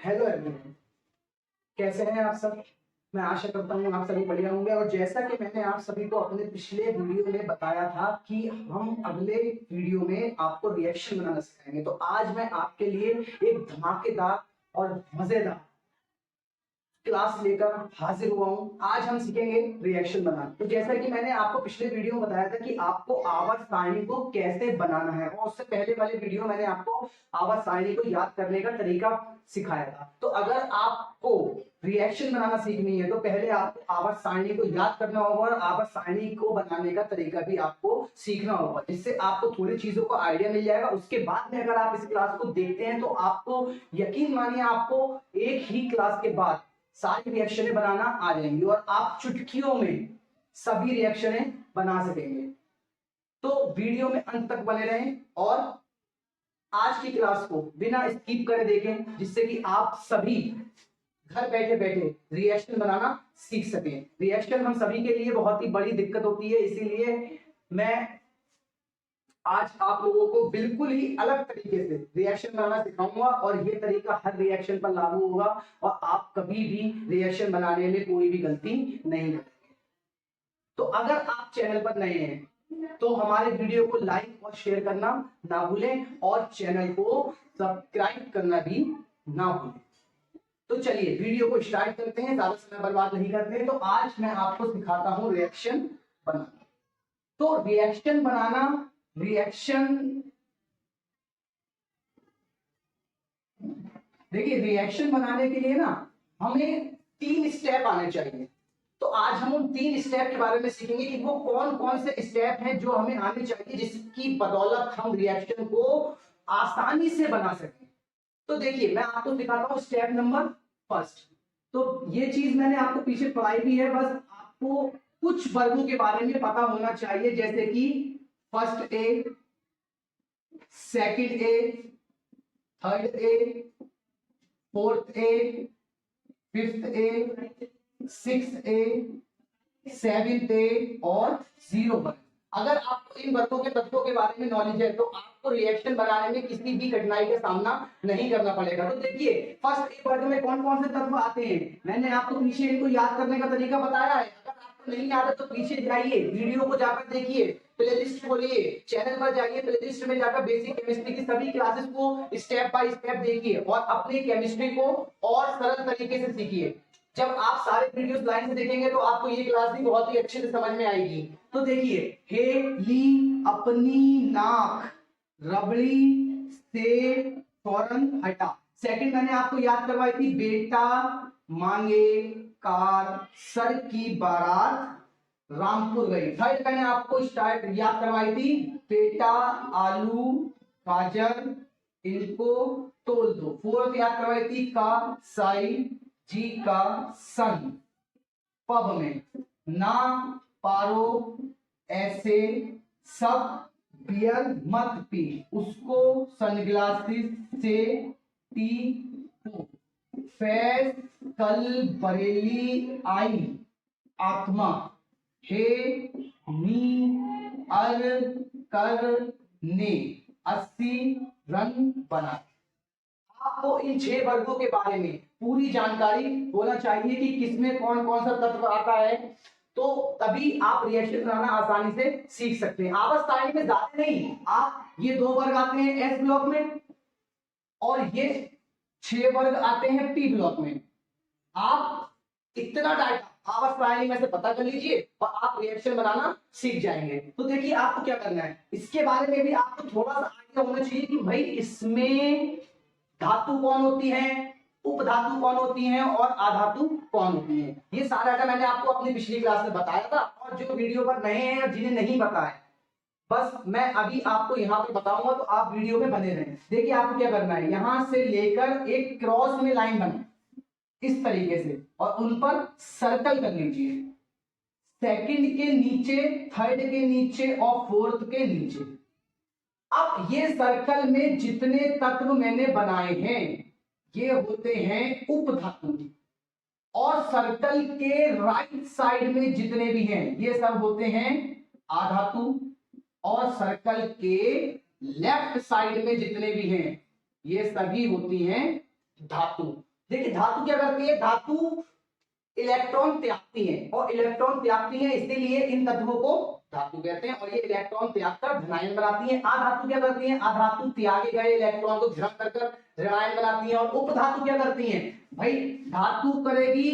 Hello everyone, कैसे हैं आप सब। मैं आशा करता हूँ आप सभी बढ़िया होंगे। और जैसा कि मैंने आप सभी को अपने पिछले वीडियो में बताया था कि हम अगले वीडियो में आपको रिएक्शन बनाना सिखाएंगे, तो आज मैं आपके लिए एक धमाकेदार और मजेदार क्लास लेकर हाजिर हुआ हूं। आज हम सीखेंगे रिएक्शन बनाना। तो जैसा कि मैंने आपको पिछले वीडियो में बताया था कि आपको आवर्त सारणी को कैसे बनाना है, और उससे पहले वाले वीडियो मैंने आपको आवर्त सारणी को याद करने का तरीका सिखाया था। तो अगर आपको रिएक्शन बनाना सीखनी है तो पहले आपको आवर्त सारणी को याद करना होगा और आवर्त सारणी को बनाने का तरीका भी आपको सीखना होगा, जिससे आपको थोड़ी चीजों का आइडिया मिल जाएगा। उसके बाद में अगर आप इस क्लास को देखते हैं तो आपको यकीन मानिए आपको एक ही क्लास के बाद सारी रिएक्शनें बनाना आ जाएंगी और आप चुटकियों में सभी रिएक्शनें बना सकेंगे। तो वीडियो में अंत तक बने रहें और आज की क्लास को बिना स्किप करे देखें, जिससे कि आप सभी घर बैठे बैठे रिएक्शन बनाना सीख सकें। रिएक्शन हम सभी के लिए बहुत ही बड़ी दिक्कत होती है, इसीलिए मैं आज आप लोगों को बिल्कुल ही अलग तरीके से रिएक्शन बनाना सिखाऊंगा और ये तरीका हर रिएक्शन पर लागू होगा और आप कभी भी रिएक्शन बनाने में कोई भी गलती नहीं करेंगे। तो अगर आप चैनल पर नए हैं तो हमारे वीडियो को लाइक और शेयर करना ना भूलें और चैनल को सब्सक्राइब करना भी ना भूलें। तो चलिए वीडियो को स्टार्ट करते हैं, ज्यादा समय बर्बाद नहीं करते हैं। तो आज मैं आपको सिखाता हूं रिएक्शन बनाना। तो रिएक्शन बनाना, देखिए रिएक्शन बनाने के लिए ना हमें 3 स्टेप आने चाहिए। तो आज हम उन 3 स्टेप के बारे में सीखेंगे कि वो कौन कौन से स्टेप हैं जो हमें आने चाहिए, जिसकी बदौलत हम रिएक्शन को आसानी से बना सकें। तो देखिए मैं आपको दिखाता हूं स्टेप नंबर फर्स्ट। तो ये चीज मैंने आपको पीछे पढ़ाई भी है, बस आपको कुछ वर्गों के बारे में पता होना चाहिए, जैसे कि first A, second A, third A, fourth A, fifth A, sixth A, seventh A और 0 वर्ग। अगर आपको इन वर्गों के तत्वों के बारे में नॉलेज है तो आपको रिएक्शन बनाने में किसी भी कठिनाई का सामना नहीं करना पड़ेगा। तो देखिए फर्स्ट ए वर्ग में कौन कौन से तत्व आते हैं, मैंने आपको पीछे इनको याद करने का तरीका बताया है। अगर आपको नहीं याद है तो पीछे जाइए, वीडियो को जाकर देखिए, प्लेलिस्ट खोलिए, चैनल पर जाइए, प्लेलिस्ट में जाकर बेसिक केमिस्ट्री की सभी क्लासेस को स्टेप बाय स्टेप देखिए और अपनी केमिस्ट्री को और सरल तरीके से सीखिए। जब आप सारे वीडियोस लाइन से देखेंगे तो आपको ये क्लास भी बहुत ही अच्छे से समझ में आएगी। तो देखिए, हे ली अपनी नाक रबड़ी से फौरन हटा। सेकंड मैंने आपको याद करवाई थी, बेटा मांगे कार सर की बारात रामपुर गई। थर्ड मैंने आपको स्टार्ट याद करवाई थी, बेटा आलू गाजर इनको तोल दो। फोर्थ याद करवाई थी, का साई जी का सन पब में ना पारो ऐसे सब बियर मत पी, उसको सनग्लासेस से पी तो फैज कल बरेली आई आत्मा हे नी अर कर ने 80 रन बना। आपको इन 6 वर्गों के बारे में पूरी जानकारी होना चाहिए कि किसमें कौन कौन सा तत्व आता है, तो तभी आप रिएक्शन बनाना आसानी से सीख सकते हैं। आवर्त सारणी में ज्यादा नहीं, आप ये 2 वर्ग आते हैं एस ब्लॉक में और ये 6 वर्ग आते हैं पी ब्लॉक में। आप इतना डाटा आवर्त सारणी में से पता कर लीजिए और आप रिएक्शन बनाना सीख जाएंगे। तो देखिए आपको क्या करना है, इसके बारे में भी आपको थोड़ा सा आइडिया होना चाहिए कि भाई इसमें धातु कौन होती है, उपधातु कौन होती हैं और अधातु कौन होती हैं। ये सारा डाटा मैंने आपको अपनी पिछली क्लास में बताया था, और जो वीडियो पर नए हैं और जिन्हें नहीं पता है, बस मैं अभी आपको यहाँ पे बताऊंगा तो आप वीडियो में बने रहें। देखिए आपको क्या करना है, यहां से लेकर एक क्रॉस में लाइन बना इस तरीके से और उन पर सर्कल कर लीजिए, सेकंड के नीचे, थर्ड के नीचे और फोर्थ के नीचे। अब ये सर्कल में जितने तत्व मैंने बनाए हैं ये होते हैं उपधातु, और सर्कल के राइट साइड में जितने भी हैं ये सब होते हैं आधातु, और सर्कल के लेफ्ट साइड में जितने भी हैं ये सभी होती हैं धातु। देखिए धातु क्या करती है, धातु इलेक्ट्रॉन त्यागती है, और इलेक्ट्रॉन त्यागती है इसीलिए इन तत्वों को धातु कहते हैं, और ये इलेक्ट्रॉन त्याग कर धनायन बनाती है। अधातु क्या करती है, अधातु त्यागे गए इलेक्ट्रॉन को ग्रहण कर ऋणायन बनाती है। और उपधातु क्या करती है भाई, धातु करेगी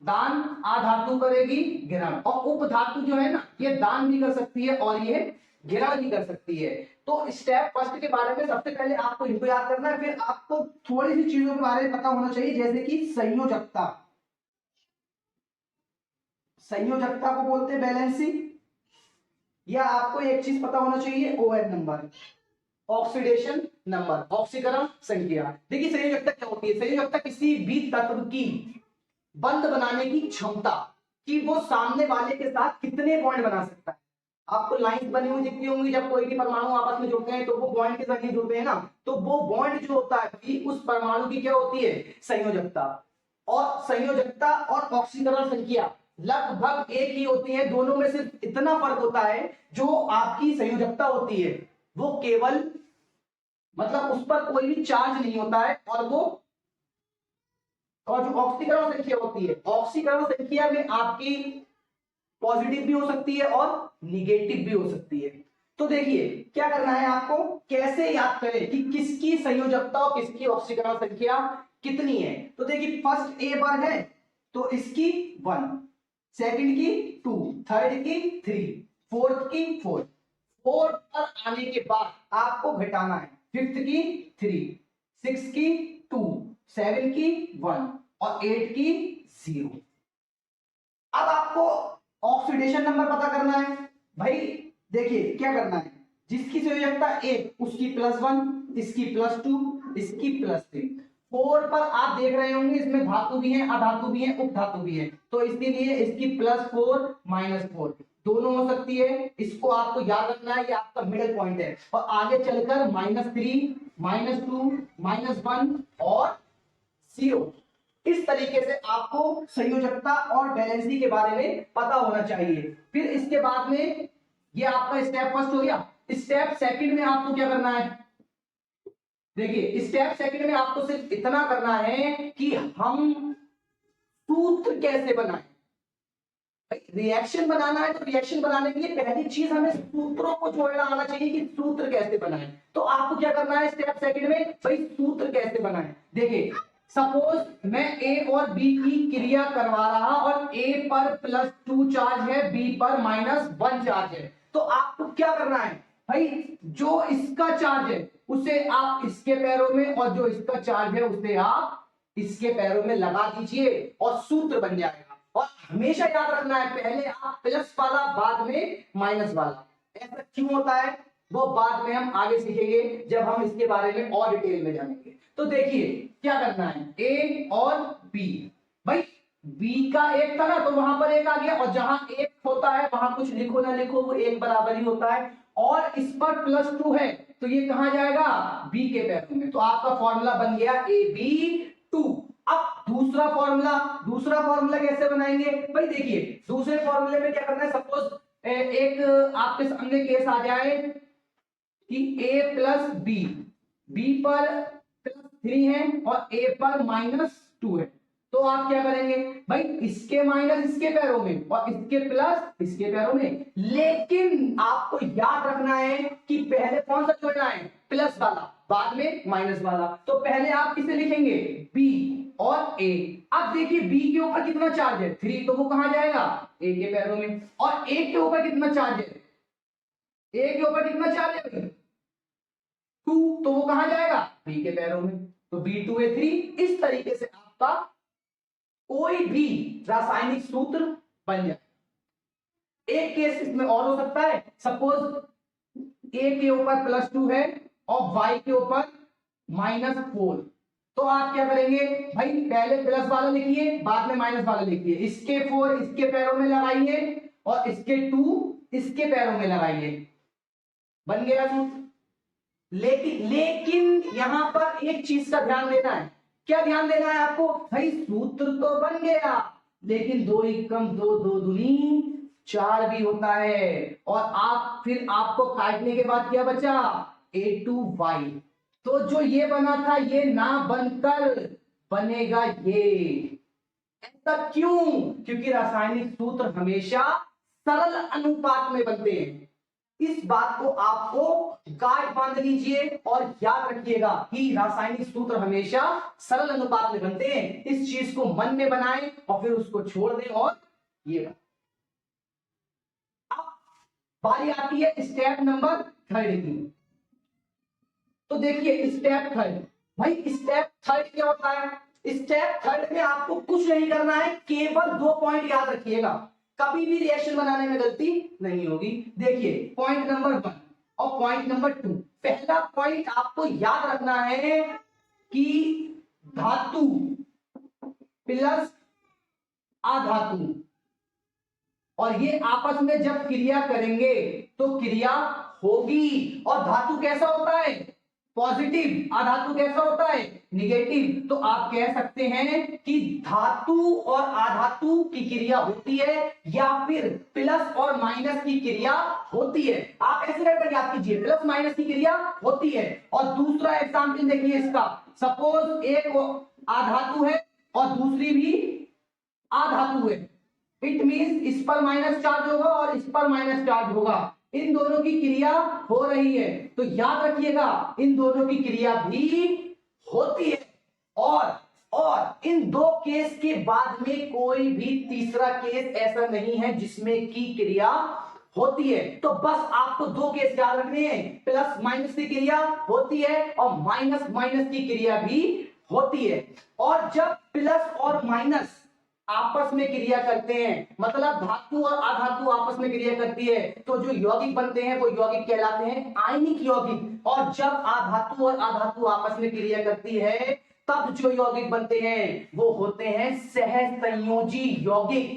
दान, अधातु करेगी ग्रहण, और उपधातु जो है ना ये दान भी कर सकती है और ये ग्रहण भी कर सकती है। तो स्टेप फर्स्ट के बारे में सबसे पहले आपको इनको याद करना है, फिर आपको थोड़ी सी चीजों के बारे में पता होना चाहिए, जैसे कि संयोजकता, संयोजकता को बोलते हैं बैलेंसिंग, या आपको एक चीज पता होना चाहिए ON नंबर, ऑक्सीडेशन नंबर, ऑक्सीकरण संख्या। देखिए संयोजकता क्या होती है, संयोजकता किसी भी तत्व की बंध बनाने की क्षमता, कि वो सामने वाले के साथ कितने बॉन्ड बना सकता है। आपको लाइंस बनी हुई दिखती होंगी, जब कोई भी परमाणु आपस में जुड़ते हैं तो वो बॉन्ड के जरिए जुड़ते हैं ना, तो वो बॉन्ड जो होता है उस परमाणु की क्या होती है, संयोजकता। और संयोजकता और ऑक्सीकरण संख्या लगभग एक ही होती है, दोनों में सिर्फ इतना फर्क होता है, जो आपकी संयोजकता होती है वो केवल मतलब उस पर कोई भी चार्ज नहीं होता है, और जो ऑक्सीकरण संख्या होती है, ऑक्सीकरण संख्या में आपकी पॉजिटिव भी हो सकती है और निगेटिव भी हो सकती है। तो देखिए क्या करना है आपको, कैसे याद करें कि किसकी संयोजकता और किसकी ऑक्सीकरण संख्या कितनी है। तो देखिए फर्स्ट ए पर है तो इसकी 1, सेकंड की 2, थर्ड की 3, फोर्थ की 4, फोर्थ पर आने के बाद आपको घटाना है, फिफ्थ की 3, सिक्स की 2, 7 की 1 और 8 की 0। अब आपको ऑक्सीडेशन नंबर पता करना है भाई। देखिए क्या करना है, जिसकी संयोजकता 1 उसकी +1, इसकी +2, इसकी +3। 4 पर आप देख रहे होंगे इसमें धातु भी है, अधातु भी है, उपधातु भी है, तो इसीलिए इसकी +4 -4 दोनों हो सकती है। इसको आपको याद रखना है, ये आपका मिडिल पॉइंट है। और आगे चलकर -3, -2, -1 और 0, इस तरीके से आपको संयोजकता और बैलेंसिंग के बारे में पता होना चाहिए। फिर इसके बाद में ये आपका स्टेप फर्स्ट हो गया। स्टेप सेकंड में आपको क्या करना है, देखिए स्टेप सेकंड में आपको सिर्फ इतना करना है कि हम सूत्र कैसे बनाएं। रिएक्शन बनाना है तो रिएक्शन बनाने के लिए पहली चीज हमें सूत्रों को जोड़ना आना चाहिए कि सूत्र कैसे बनाएं। तो आपको क्या करना है स्टेप सेकंड में, भाई सूत्र कैसे बनाएं। देखिए सपोज मैं ए और बी की क्रिया करवा रहा और ए पर +2 चार्ज है, बी पर -1 चार्ज है, तो आपको क्या करना है भाई, जो इसका चार्ज है उसे आप इसके पैरों में और जो इसका चार्ज है उसे आप इसके पैरों में लगा दीजिए और सूत्र बन जाएगा। और हमेशा याद रखना है पहले आप प्लस वाला बाद में माइनस वाला। ऐसा क्यों होता है वो बाद में हम आगे सीखेंगे जब हम इसके बारे में और डिटेल में जानेंगे। तो देखिए क्या करना है, ए और बी, भाई बी का एक था ना तो वहां पर एक आ गया, और जहां एक होता है वहां कुछ लिखो ना लिखो वो एक बराबर ही होता है। और इस पर +2 है तो ये कहां जाएगा, बी के पैरों में। तो आपका फॉर्मूला बन गया AB2। अब दूसरा फॉर्मूला कैसे बनाएंगे भाई, देखिए दूसरे फॉर्मूले में क्या करना है, सपोज एक आपके सामने केस आ जाए कि A + B, B पर +3 है और A पर -2 है, तो आप क्या करेंगे भाई, इसके माइनस इसके पैरों में और इसके प्लस इसके पैरों में। लेकिन आपको याद रखना है कि पहले कौन सा जोड़ना है, प्लस वाला, बाद में माइनस वाला। तो पहले आप किसे लिखेंगे, बी और ए। अब देखिए बी के ऊपर कितना चार्ज है, 3, तो वो कहां जाएगा, ए के पैरों में। और ए के ऊपर कितना चार्ज है, ए के ऊपर कितना चार्ज है 2, तो वो कहां जाएगा, बी के पैरों में। तो B2A3। इस तरीके से आपका कोई भी रासायनिक सूत्र बन जाए। एक केस इसमें और हो सकता है, सपोज ए के ऊपर +2 है और वाई के ऊपर -4, तो आप क्या करेंगे भाई, पहले प्लस वाला लिखिए बाद में माइनस वाला लिखिए, इसके 4 इसके पैरों में लगाइए और इसके 2 इसके पैरों में लगाइए, बन गया सूत्र। लेकिन यहां पर एक चीज का ध्यान देना है, क्या ध्यान देना है आपको भाई, सूत्र तो बन गया लेकिन 2 एकम 2, 2 दूनी 4 भी होता है। और आप फिर आपको काटने के बाद क्या बचा, A2Y। तो जो ये बना था ये ना बनकर बनेगा ये। ऐसा क्यों? क्योंकि रासायनिक सूत्र हमेशा सरल अनुपात में बनते हैं। इस बात को आपको गांठ बांध लीजिए और याद रखिएगा कि रासायनिक सूत्र हमेशा सरल अनुपात में बनते हैं। इस चीज को मन में बनाएं और फिर उसको छोड़ दें और ये अब बारी आती है स्टेप नंबर 3 की। तो देखिए स्टेप 3, भाई स्टेप 3 क्या होता है? स्टेप 3 में आपको कुछ नहीं करना है, केवल 2 पॉइंट याद रखिएगा, कभी भी रिएक्शन बनाने में गलती नहीं होगी। देखिए पॉइंट नंबर 1 और पॉइंट नंबर 2। पहला पॉइंट आपको याद रखना है कि धातु प्लस अधातु और ये आपस में जब क्रिया करेंगे तो क्रिया होगी। और धातु कैसा होता है? पॉजिटिव। अधातु कैसा होता है? निगेटिव। तो आप कह सकते हैं कि धातु और अधातु की क्रिया होती है या फिर प्लस और माइनस की क्रिया होती है। आप ऐसे करके याद कीजिए, प्लस माइनस की क्रिया होती है। और दूसरा एग्जाम्पल देखिए इसका, सपोज एक अधातु है और दूसरी भी अधातु है। इट मीन्स इस पर माइनस चार्ज होगा और इस पर माइनस चार्ज होगा, इन दोनों की क्रिया हो रही है। तो याद रखिएगा इन दोनों की क्रिया भी होती है। और इन दो केस के बाद में कोई भी तीसरा केस ऐसा नहीं है जिसमें की क्रिया होती है। तो बस आपको 2 केस याद रखने हैं, प्लस माइनस की क्रिया होती है और माइनस माइनस की क्रिया भी होती है। और जब प्लस और माइनस आपस में क्रिया करते हैं, मतलब धातु और अधातु आपस में क्रिया करती है, तो जो यौगिक बनते हैं वो यौगिक कहलाते हैं आयनिक यौगिक। और जब अधातु और अधातु आपस में क्रिया करती है तब जो यौगिक बनते हैं वो होते हैं सहसंयोजी यौगिक।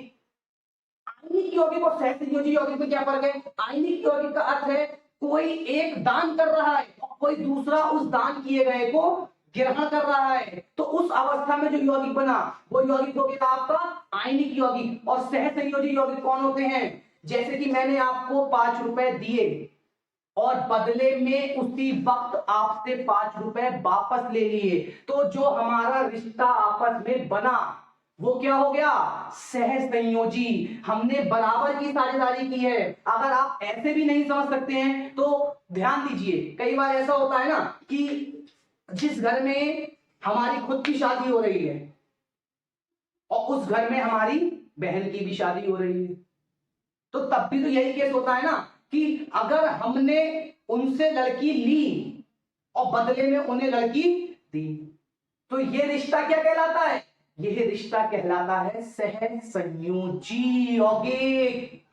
आयनिक यौगिक और सहसंयोजी यौगिक में क्या फर्क है? आयनिक यौगिक का अर्थ है कोई एक दान कर रहा है और कोई दूसरा उस दान किए गए को ग्रहण कर रहा है, तो उस अवस्था में जो यौगिक बना वो यौगिक हो गया आपका आयनिक यौगिक। और सहसंयोजी यौगिक कौन होते हैं? जैसे कि मैंने आपको 5 रुपए दिए और बदले में उसी वक्त आपसे 5 रुपए वापस ले लिए, तो जो हमारा रिश्ता आपस में बना वो क्या हो गया? सहसंयोजी। हमने बराबर की साझेदारी की है। अगर आप ऐसे भी नहीं समझ सकते हैं तो ध्यान दीजिए, कई बार ऐसा होता है ना कि जिस घर में हमारी खुद की शादी हो रही है और उस घर में हमारी बहन की भी शादी हो रही है, तो तब भी तो यही केस होता है ना कि अगर हमने उनसे लड़की ली और बदले में उन्हें लड़की दी, तो ये रिश्ता क्या कहलाता है? यह रिश्ता कहलाता है सहसंयोजी यौगिक।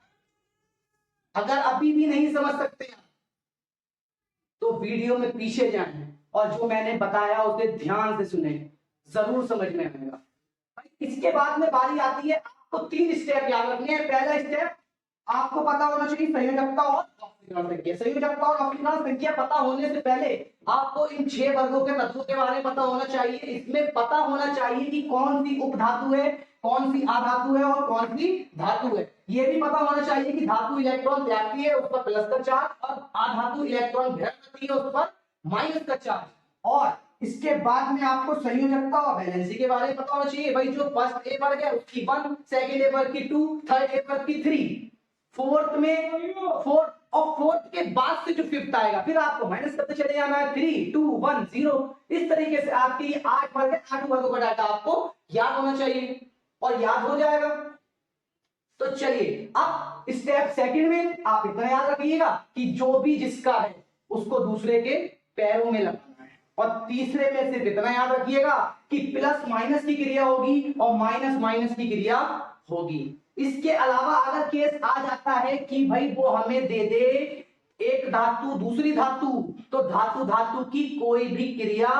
अगर अभी भी नहीं समझ सकते तो वीडियो में पीछे जाएं और जो मैंने बताया उसे ध्यान से सुने, जरूर समझ में आएगा। इसके बाद में बारी आती है, आपको 3 स्टेप याद रखने हैं। पहला स्टेप आपको पता होना चाहिए संयोजकता और ऑक्सीकरण संख्या। संयोजकता और ऑक्सीकरण संख्या पता होने से पहले आपको इन 6 वर्गों के तत्वों के बारे में पता होना चाहिए। इसमें पता होना चाहिए कि कौन सी उपधातु है, कौन सी अधातु है और कौन सी धातु है। यह भी पता होना चाहिए कि धातु इलेक्ट्रॉन त्यागती है, उस पर प्लस का चार्ज, और अधातु इलेक्ट्रॉन ग्रहण करती है, उस पर माइनस का चार्ज। और इसके बाद में आपको संयोजकता और वैलेंसी के बारे में पता होना चाहिए। भाई जो फर्स्ट ए वर्ग है उसकी 1, सेकंड ए वर्ग की 2, थर्ड ए वर्ग की 3, फोर्थ में 4 और फोर्थ के बाद से जो फिफ्थ आएगा फिर आपको माइनस करते चले जाना है, 3 2 1 0। इस तरीके से आपके ये 8 वर्ग है, 8 वर्गों का डाटा आपको याद होना चाहिए और याद हो जाएगा। तो चलिए अब स्टेप सेकंड में आप इतना याद रखिएगा कि जो भी जिसका है उसको दूसरे के पैरों में लगाना है। और तीसरे में सिर्फ इतना याद रखिएगा कि प्लस माइनस की क्रिया होगी और माइनस माइनस की क्रिया होगी। इसके अलावा अगर केस आ जाता है कि भाई वो हमें दे दे एक धातु दूसरी धातु, तो धातु धातु की कोई भी क्रिया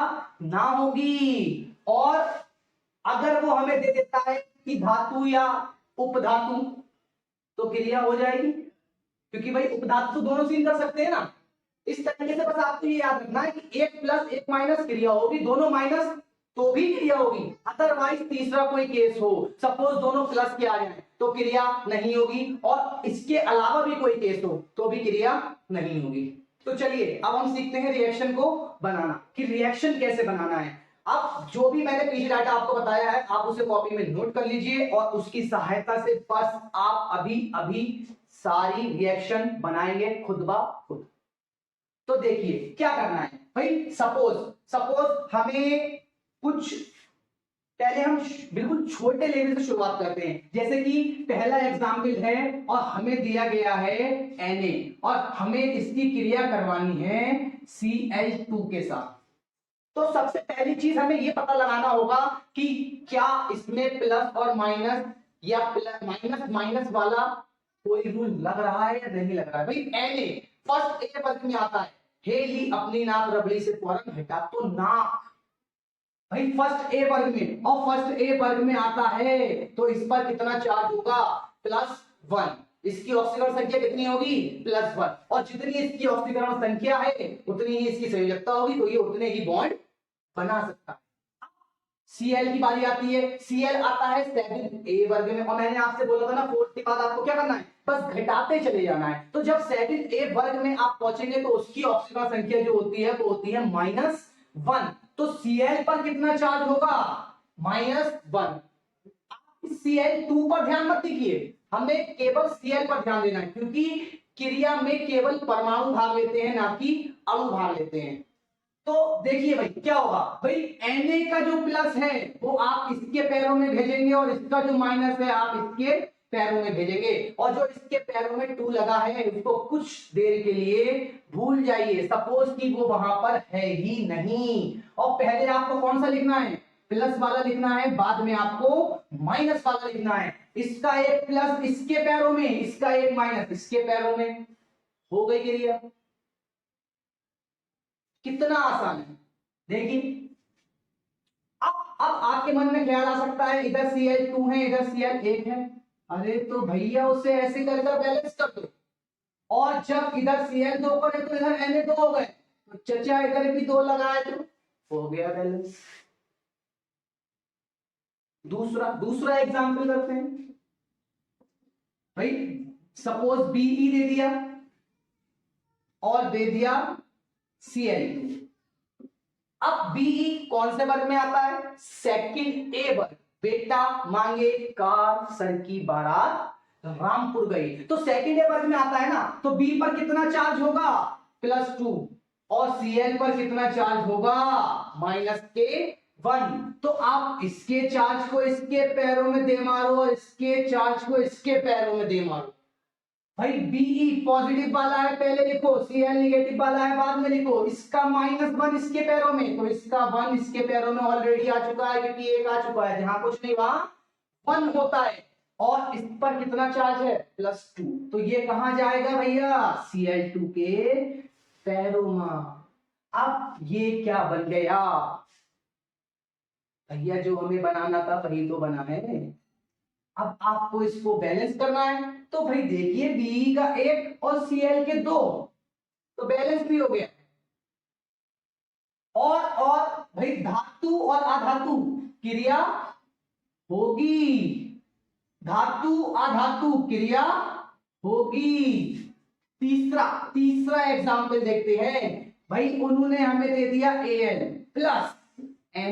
ना होगी। और अगर वो हमें दे देता है कि धातु या उपधातु, तो क्रिया हो जाएगी, क्योंकि भाई उपधातु तो दोनों सीन कर सकते हैं ना। इस तरीके से बस आपको ये याद रखना है कि 1 प्लस 1 माइनस क्रिया होगी, दोनों माइनस तो भी क्रिया होगी। अदरवाइज तीसरा कोई केस हो, सपोज दोनों प्लस के आ जाए तो क्रिया नहीं होगी, और इसके अलावा भी कोई केस हो तो भी क्रिया नहीं होगी। तो चलिए अब हम सीखते हैं रिएक्शन को बनाना, कि रिएक्शन कैसे बनाना है। अब जो भी मैंने पीछे डाटा आपको बताया है आप उसे कॉपी में नोट कर लीजिए और उसकी सहायता से बस आप अभी अभी सारी रिएक्शन बनाएंगे खुद ब खुद। तो देखिए क्या करना है भाई, सपोज सपोज हमें कुछ, पहले हम बिल्कुल छोटे लेवल से शुरुआत करते हैं। जैसे कि पहला एग्जाम्पल है और हमें दिया गया है Na और हमें इसकी क्रिया करवानी है Cl2 के साथ। तो सबसे पहली चीज हमें यह पता लगाना होगा कि क्या इसमें प्लस और माइनस या माइनस माइनस वाला कोई रूल लग रहा है या नहीं लग रहा है। भाई Na फर्स्ट ए वर्ग में आता है, हेली अपनी नाक रबड़ी से फौरन हटा तो नाक, भाई फर्स्ट ए वर्ग में, और फर्स्ट ए वर्ग में आता है तो इस पर कितना चार्ज होगा, +1। इसकी ऑक्सीकरण संख्या कितनी होगी, +1, और जितनी इसकी ऑक्सीकरण संख्या है उतनी ही इसकी संयोजकता होगी, तो ये उतने ही बॉन्ड बना सकता है। Cl की बारी आती है, Cl आता है 7a वर्ग में, और मैंने आपसे बोला था ना 4 के बाद आपको क्या करना है, बस घटाते चले जाना है। तो जब 7a वर्ग में आप पहुंचेंगे तो उसकी ऑक्सीकरण संख्या जो होती है वो होती है -1। तो Cl पर कितना चार्ज होगा, -1। Cl2 पर ध्यान मत दीजिए, हमें केवल Cl पर ध्यान देना है, क्योंकि क्रिया में केवल परमाणु भाग लेते हैं ना कि अणु भाग लेते हैं। तो देखिए भाई क्या होगा, भाई Na का जो प्लस है वो आप इसके पैरों में भेजेंगे और इसका जो माइनस है आप इसके पैरों में भेजेंगे, और जो इसके पैरों में 2 लगा है उसको कुछ देर के लिए भूल जाइए, सपोज कि वो वहां पर है ही नहीं। और पहले आपको कौन सा लिखना है, प्लस वाला लिखना है, बाद में आपको माइनस वाला लिखना है। इसका एक प्लस इसके पैरों में, इसका एक माइनस इसके पैरों में, हो गई क्रिया। कितना आसान है देखिए। अब आपके मन में ख्याल आ सकता है इधर Cl2 है इधर Cl1 है, अरे तो भैया उसे ऐसे कर बैलेंस कर दो, और जब इधर Cl2 पर है तो इधर Na2 हो गए, तो चचा इधर भी 2 लगाए तो हो गया बैलेंस। दूसरा एग्जांपल करते हैं भाई, सपोज Be दे दिया और दे दिया Cl2। अब Be कौन से वर्ग में आता है, सेकंड ए वर्ग। बेटा मांगे कार सर की बारात रामपुर गई, तो सेकंड ए वर्ग में आता है ना, तो बी पर कितना चार्ज होगा, +2, और Cl पर कितना चार्ज होगा, -1। तो आप इसके चार्ज को इसके पैरों में दे मारो और इसके चार्ज को इसके पैरों में दे मारो। भाई Be पॉजिटिव वाला है पहले लिखो, Cl नेगेटिव वाला है बाद में लिखो, इसका -1 इसके पैरों में, तो इसका 1 इसके पैरों में ऑलरेडी आ चुका है, क्योंकि एक आ चुका है, जहां कुछ नहीं वहां 1 होता है। और इस पर कितना चार्ज है, +2, तो ये कहां जाएगा भैया, Cl2 के पैरों में। अब ये क्या बन गया भैया, जो हमें बनाना था वही तो बना है। अब आपको इसको बैलेंस करना है, तो भाई देखिए Be का 1 और Cl के 2, तो बैलेंस भी हो गया। और भाई धातु और अधातु क्रिया होगी, धातु अधातु क्रिया होगी। तीसरा एग्जाम्पल देखते हैं भाई, उन्होंने हमें दे दिया Al प्लस Na,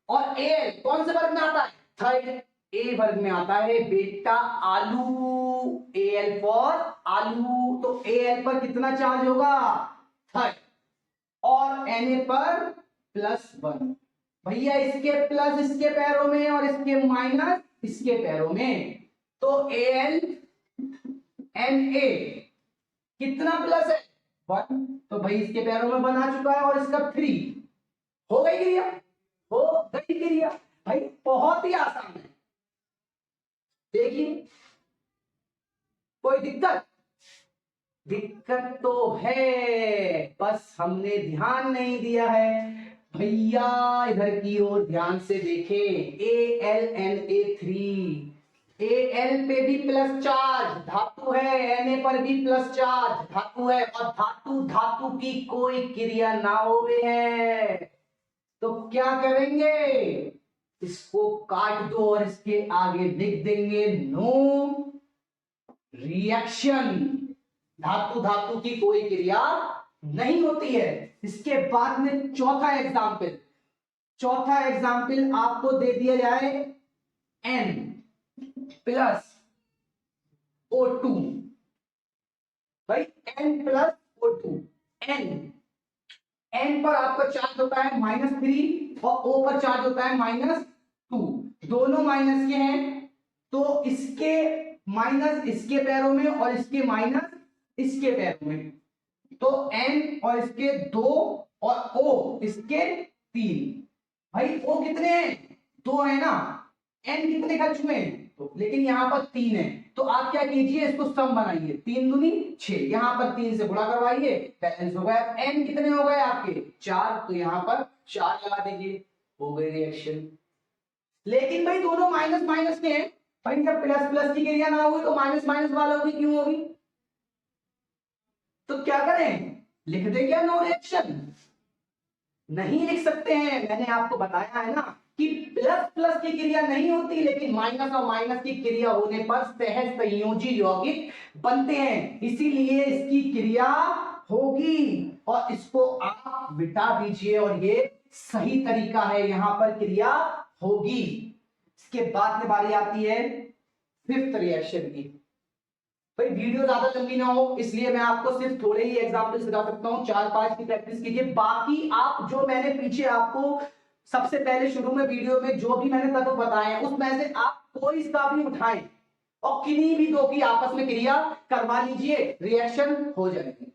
और Al कौन से वर्ग में आता है, थर्ड ए वर्ग में आता है बेटा, आलू, Al फॉर आलू, तो Al पर कितना चार्ज होगा, थर्ड, और Na पर +1। भैया इसके प्लस इसके पैरों में और इसके माइनस इसके पैरों में, तो Al Na कितना प्लस है, 1, तो भाई इसके पैरों में 1 आ चुका है और इसका 3, हो गई क्रिया, हो गई क्रिया। भाई बहुत ही आसान है, देखिए कोई दिक्कत तो है, बस हमने ध्यान नहीं दिया है। भैया इधर की ओर ध्यान से देखें, AlNa3, Al पे भी प्लस चार्ज धातु है, Na पर भी प्लस चार्ज धातु है, और धातु धातु की कोई क्रिया ना होवे है, तो क्या करेंगे, इसको काट दो और इसके आगे लिख देंगे नो रिएक्शन, धातु धातु की कोई क्रिया नहीं होती है। इसके बाद में चौथा एग्जाम्पल आपको दे दिया जाए N प्लस O2। भाई N प्लस O2, N पर आपका चार्ज होता है -3 और O पर चार्ज होता है -2, दोनों माइनस के हैं, तो इसके माइनस इसके पैरों में और इसके माइनस इसके पैरों में, तो N और इसके 2 और O इसके 3। भाई O कितने हैं? 2 है ना, N कितने खर्च हुए हैं? तो लेकिन यहां पर 3 है, तो आप क्या कीजिए, इसको सम बनाइए, 3 दूनी 6, यहां पर 3 से गुणा करवाइए, बैलेंस हो गया। N कितने हो गए आपके? 4, तो यहां पर 4 लगा दीजिए, हो गई रिएक्शन। लेकिन भाई दोनों माइनस माइनस के हैं, भाई जब प्लस प्लस की क्रिया ना होगी तो माइनस माइनस वाला होगी, क्यों होगी? तो क्या करें, लिख दें क्या नो रिएक्शन? नहीं लिख सकते हैं, मैंने आपको बताया है ना कि प्लस प्लस की क्रिया नहीं होती, लेकिन माइनस और माइनस की क्रिया होने पर सहज संयोजी यौगिक बनते हैं, इसीलिए इसकी क्रिया होगी, और इसको आप मिटा दीजिए, और ये सही तरीका है, यहां पर क्रिया होगी। इसके बाद में बारी आती है फिफ्थ रिएक्शन की। भाई वीडियो ज्यादा लंबी ना हो, इसलिए मैं आपको सिर्फ थोड़े ही एग्जांपल्स दिखा सकता हूं, 4-5 की प्रैक्टिस कीजिए, बाकी आप जो मैंने पीछे आपको सबसे पहले शुरू में वीडियो में जो भी मैंने तत्व बताए हैं उसमें से आप कोई सा भी उठाएं और किन्हीं भी दो की आपस में क्रिया करवा लीजिए, रिएक्शन हो जाएगी।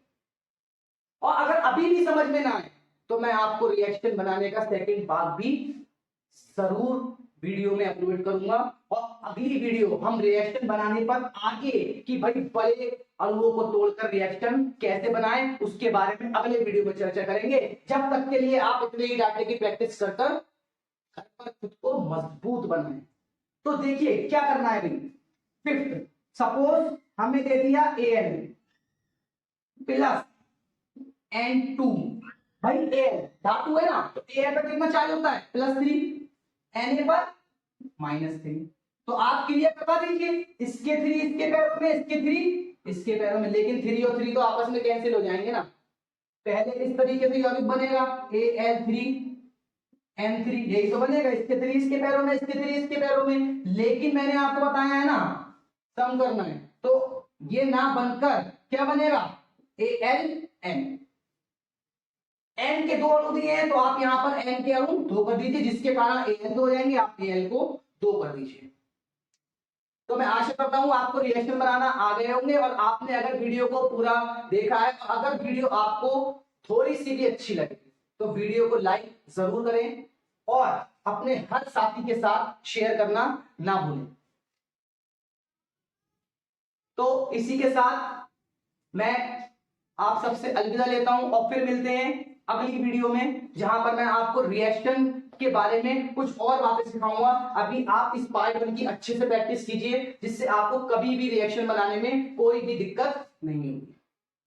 और अगर अभी भी समझ में ना आए तो मैं आपको रिएक्शन बनाने का सेकंड पार्ट भी जरूर वीडियो में अपलोड करूंगा, और अगली वीडियो हम रिएक्शन बनाने पर आगे कि भाई बड़े अणुओं को तोड़कर रिएक्शन कैसे बनाएं उसके बारे में अगले वीडियो में चर्चा करेंगे। जब तक के लिए आप इतने ही डाटे की प्रैक्टिस कर घर पर खुद को मजबूत बनाएं। तो देखिए क्या करना है भाई, फिफ्थ, सपोज हमें दे दिया An प्लस N2, भाई An धातु है ना, तो An पर कितना चार्ज होता है? +3, Na पर -3, तो आप क्लियर करवा दीजिए, इसके 3 इसके पैरों में, इसके 3 इसके पैरों में, लेकिन 3 और 3 तो आपस में कैंसिल हो जाएंगे ना। पहले इस तरीके से यौगिक बनेगा Al3N3, यही तो बनेगा, इसके 3 इसके पैरों में, इसके 3 इसके पैरों में, लेकिन मैंने आपको बताया है ना सम करना है, तो ये ना बनकर क्या बनेगा? AlN, N के 2 अणु दिए हैं, तो आप यहां पर N के अणु 2 कर दीजिए, जिसके कारण Al 2 हो जाएंगे, आप Al को 2 कर दीजिए। तो मैं आशा करता हूं आपको रिएक्शन बनाना आ गए होंगे, और आपने अगर वीडियो को पूरा देखा है, तो अगर वीडियो आपको थोड़ी सी भी अच्छी लगे तो वीडियो को लाइक जरूर करें, और अपने हर साथी के साथ शेयर करना ना भूलें। तो इसी के साथ मैं आप सबसे अलविदा लेता हूं, और फिर मिलते हैं अगली वीडियो में, जहां पर मैं आपको रिएक्शन के बारे में कुछ और बातें सिखाऊंगा। अभी आप इस पार्ट 1 की अच्छे से प्रैक्टिस कीजिए, जिससे आपको कभी भी रिएक्शन बनाने में कोई भी दिक्कत नहीं होगी।